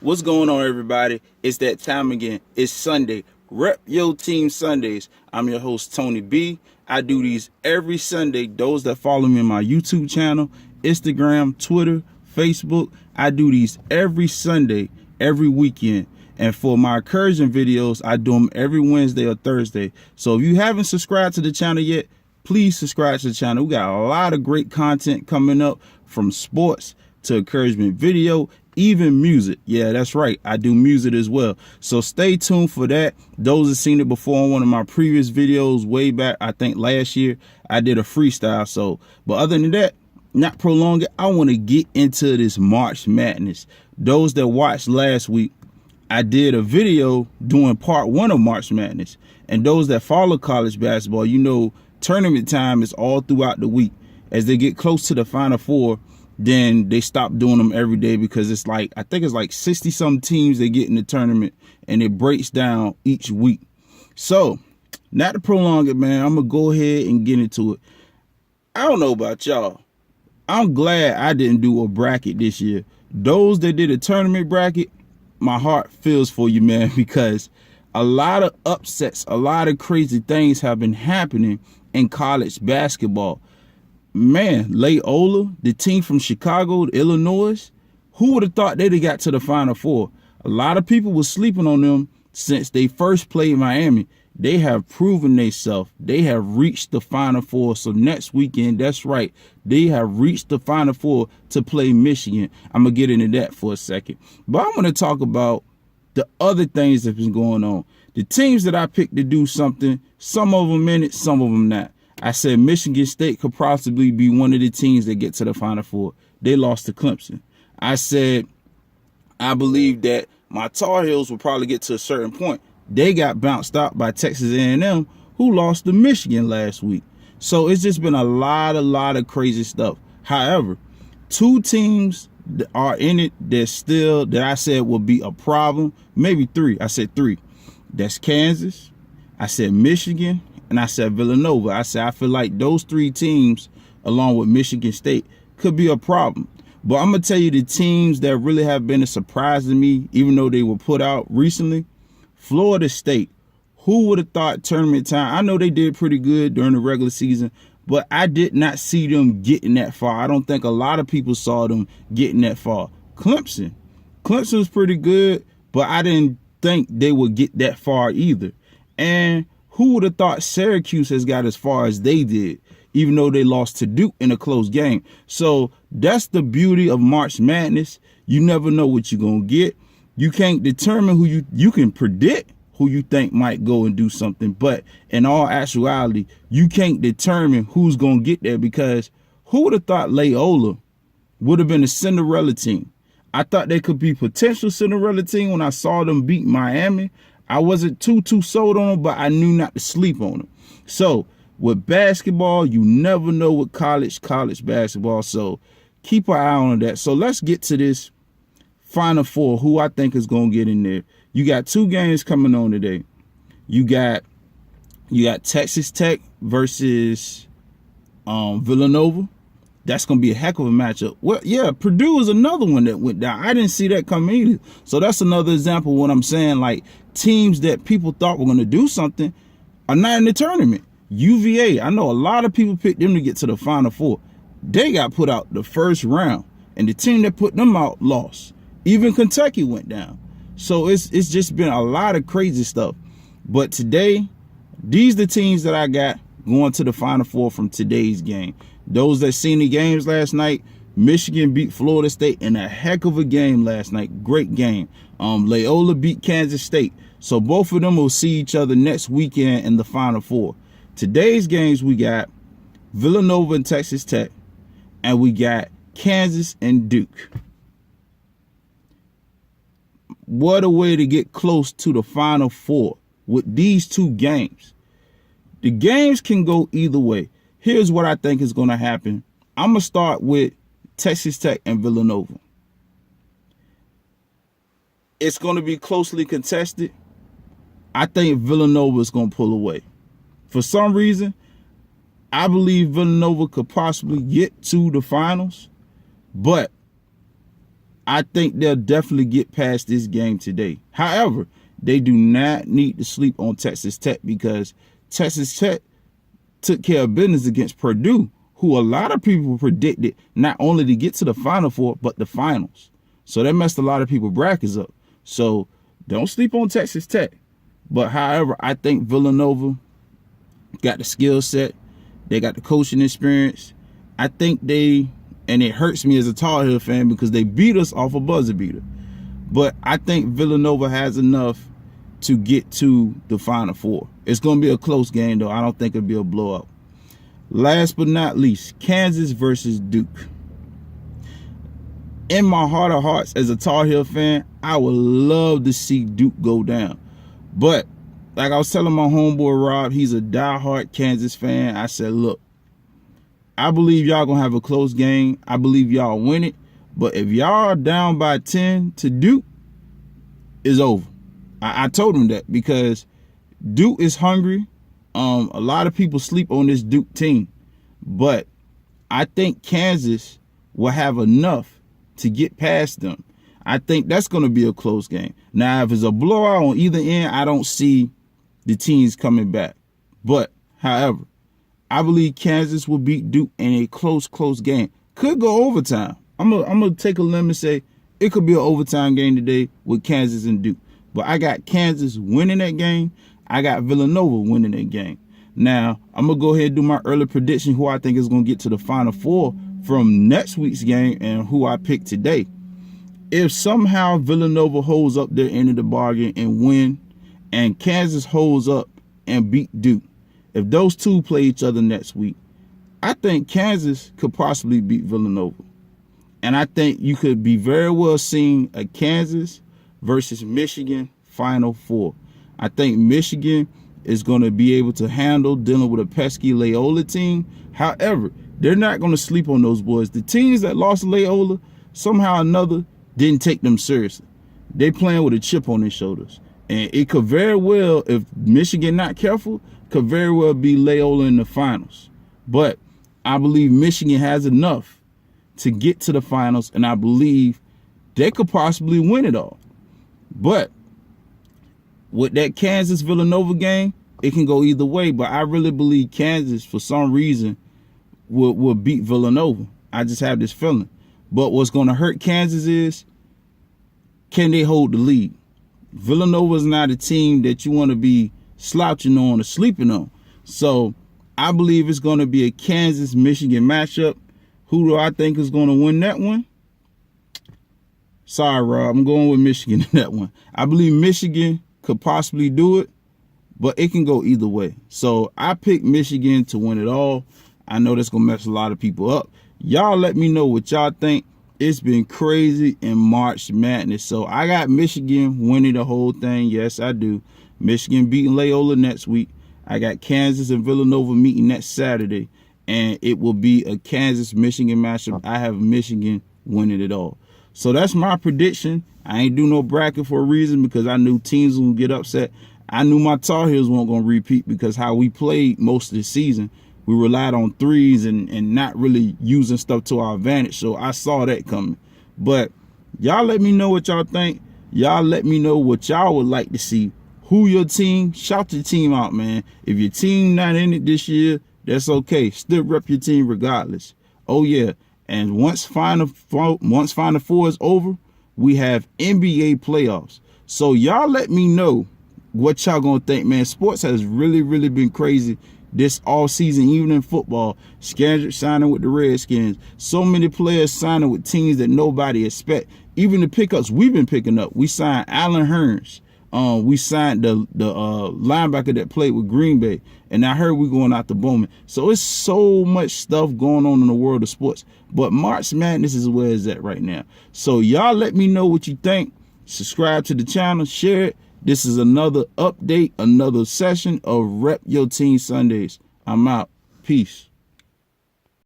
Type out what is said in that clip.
What's going on, everybody? It's that time again. It's Sunday. Rep Your Team Sundays. I'm your host, Tony B. I do these every Sunday. Those that follow me on my YouTube channel, Instagram, Twitter, Facebook, I do these every Sunday, every weekend. And for my encouraging videos, I do them every Wednesday or Thursday. So if you haven't subscribed to the channel yet, please subscribe to the channel. We got a lot of great content coming up, from sports to encouragement video, even music. Yeah, that's right. I do music as well. So stay tuned for that. Those that seen it before on one of my previous videos way back, I think last year, I did a freestyle. So, but other than that, not prolong it, I want to get into this March Madness. Those that watched last week, I did a video doing part 1 of March Madness. And those that follow college basketball, you know, tournament time is all throughout the week. As they get close to the Final Four, then they stop doing them every day, because it's like, I think it's like 60 some teams they get in the tournament, and it breaks down each week. So, not to prolong it, man, I'm gonna go ahead and get into it. I don't know about y'all. I'm glad I didn't do a bracket this year. Those that did a tournament bracket, my heart feels for you, man, because a lot of upsets, a lot of crazy things have been happening in college basketball. Man, Loyola, the team from Chicago, Illinois, who would have thought they'd have got to the Final Four? A lot of people were sleeping on them since they first played Miami. They have proven themselves. They have reached the Final Four. So next weekend, that's right, they have reached the Final Four to play Michigan. I'm going to get into that for a second. But I'm going to talk about the other things that have been going on. The teams that I picked to do something, some of them in it, some of them not. I said Michigan State could possibly be one of the teams that get to the Final Four. They lost to Clemson. I said I believe that my Tar Heels will probably get to a certain point. They got bounced out by Texas A&M, who lost to Michigan last week. So it's just been a lot of crazy stuff. However, 2 teams are in it that still, that I said will be a problem. Maybe 3. I said 3. That's Kansas. I said Michigan. And I said Villanova. I said I feel like those 3 teams, along with Michigan State, could be a problem. But I'm going to tell you the teams that really have been a surprise to me, even though they were put out recently. Florida State. Who would have thought tournament time? I know they did pretty good during the regular season, but I did not see them getting that far. I don't think a lot of people saw them getting that far. Clemson. Clemson was pretty good, but I didn't think they would get that far either. And who would have thought Syracuse has got as far as they did, even though they lost to Duke in a close game? So that's the beauty of March Madness. You never know what you're going to get. You can't determine who you can predict who you think might go and do something. But in all actuality, you can't determine who's going to get there, because who would have thought Loyola would have been a Cinderella team? I thought they could be potential Cinderella team when I saw them beat Miami. I wasn't too sold on them, but I knew not to sleep on them. So with basketball, you never know with college basketball. So keep an eye on that. So let's get to this Final Four, who I think is going to get in there. You got 2 games coming on today. You got Texas Tech versus Villanova. That's going to be a heck of a matchup. Well, yeah, Purdue is another one that went down. I didn't see that coming either. So that's another example of what I'm saying. Like, teams that people thought were going to do something are not in the tournament. UVA, I know a lot of people picked them to get to the Final Four. They got put out the first round, and the team that put them out lost. Even Kentucky went down. So it's just been a lot of crazy stuff. But today, these are the teams that I got going to the Final Four from today's game. Those that seen the games last night, Michigan beat Florida State in a heck of a game last night. Great game. Loyola beat Kansas State. So both of them will see each other next weekend in the Final Four. Today's games, we got Villanova and Texas Tech, and we got Kansas and Duke. What a way to get close to the Final Four with these 2 games. The games can go either way. Here's what I think is going to happen. I'm going to start with Texas Tech and Villanova. It's going to be closely contested. I think Villanova is going to pull away. For some reason, I believe Villanova could possibly get to the finals, but I think they'll definitely get past this game today. However, they do not need to sleep on Texas Tech because Texas Tech took care of business against Purdue, who a lot of people predicted not only to get to the Final Four, but the finals. So that messed a lot of people brackets up. So don't sleep on Texas Tech. But however, I think Villanova got the skill set. They got the coaching experience. I think and it hurts me as a Tar Heel fan because they beat us off a buzzer beater. But I think Villanova has enough to get to the Final Four. It's going to be a close game, though. I don't think it'll be a blowout. Last but not least, Kansas versus Duke. In my heart of hearts, as a Tar Heel fan, I would love to see Duke go down. But like I was telling my homeboy Rob, he's a diehard Kansas fan. I said, look, I believe y'all going to have a close game. I believe y'all win it. But if y'all are down by 10 to Duke, it's over. I told him that because Duke is hungry. A lot of people sleep on this Duke team. But I think Kansas will have enough to get past them. I think that's going to be a close game. Now, if it's a blowout on either end, I don't see the teams coming back. But, however, I believe Kansas will beat Duke in a close game. Could go overtime. I'm gonna take a limb and say it could be an overtime game today with Kansas and Duke. But I got Kansas winning that game. I got Villanova winning that game. Now, I'm going to go ahead and do my early prediction who I think is going to get to the Final Four from next week's game and who I picked today. If somehow Villanova holds up their end of the bargain and win, and Kansas holds up and beat Duke, if those two play each other next week, I think Kansas could possibly beat Villanova. And I think you could be very well seeing a Kansas versus Michigan Final Four. I think Michigan is going to be able to handle dealing with a pesky Loyola team. However, they're not going to sleep on those boys. The teams that lost Loyola, somehow or another, didn't take them seriously. They playing with a chip on their shoulders. And it could very well, if Michigan not careful, could very well be Loyola in the finals. But I believe Michigan has enough to get to the finals, and I believe they could possibly win it all. But with that Kansas-Villanova game, it can go either way. But I really believe Kansas, for some reason, will beat Villanova. I just have this feeling. But what's going to hurt Kansas is, can they hold the lead? Villanova is not a team that you want to be slouching on or sleeping on. So I believe it's going to be a Kansas-Michigan matchup. Who do I think is going to win that one? Sorry, Rob. I'm going with Michigan in that one. I believe Michigan could possibly do it, but it can go either way. So I picked Michigan to win it all. I know that's going to mess a lot of people up. Y'all let me know what y'all think. It's been crazy in March Madness. So I got Michigan winning the whole thing. Yes, I do. Michigan beating Loyola next week. I got Kansas and Villanova meeting next Saturday. And it will be a Kansas-Michigan matchup. I have Michigan winning it all. So that's my prediction. I ain't do no bracket for a reason because I knew teams would get upset. I knew my Tar Heels weren't going to repeat because how we played most of the season, we relied on threes and not really using stuff to our advantage. So I saw that coming. But y'all let me know what y'all think. Y'all let me know what y'all would like to see. Who your team? Shout your team out, man. If your team not in it this year, that's okay. Still rep your team regardless. Oh, yeah. And once Final Four is over, we have NBA playoffs. So y'all let me know what y'all going to think, man. Sports has really, really been crazy this all season, even in football. Skandrick signing with the Redskins. So many players signing with teams that nobody expect. Even the pickups we've been picking up. We signed Allen Hurns. We signed the linebacker that played with Green Bay. And I heard we going out to Bowman. So it's so much stuff going on in the world of sports. But March Madness is where it's at right now. So y'all let me know what you think. Subscribe to the channel. Share it. This is another update, another session of Rep Your Team Sundays. I'm out. Peace.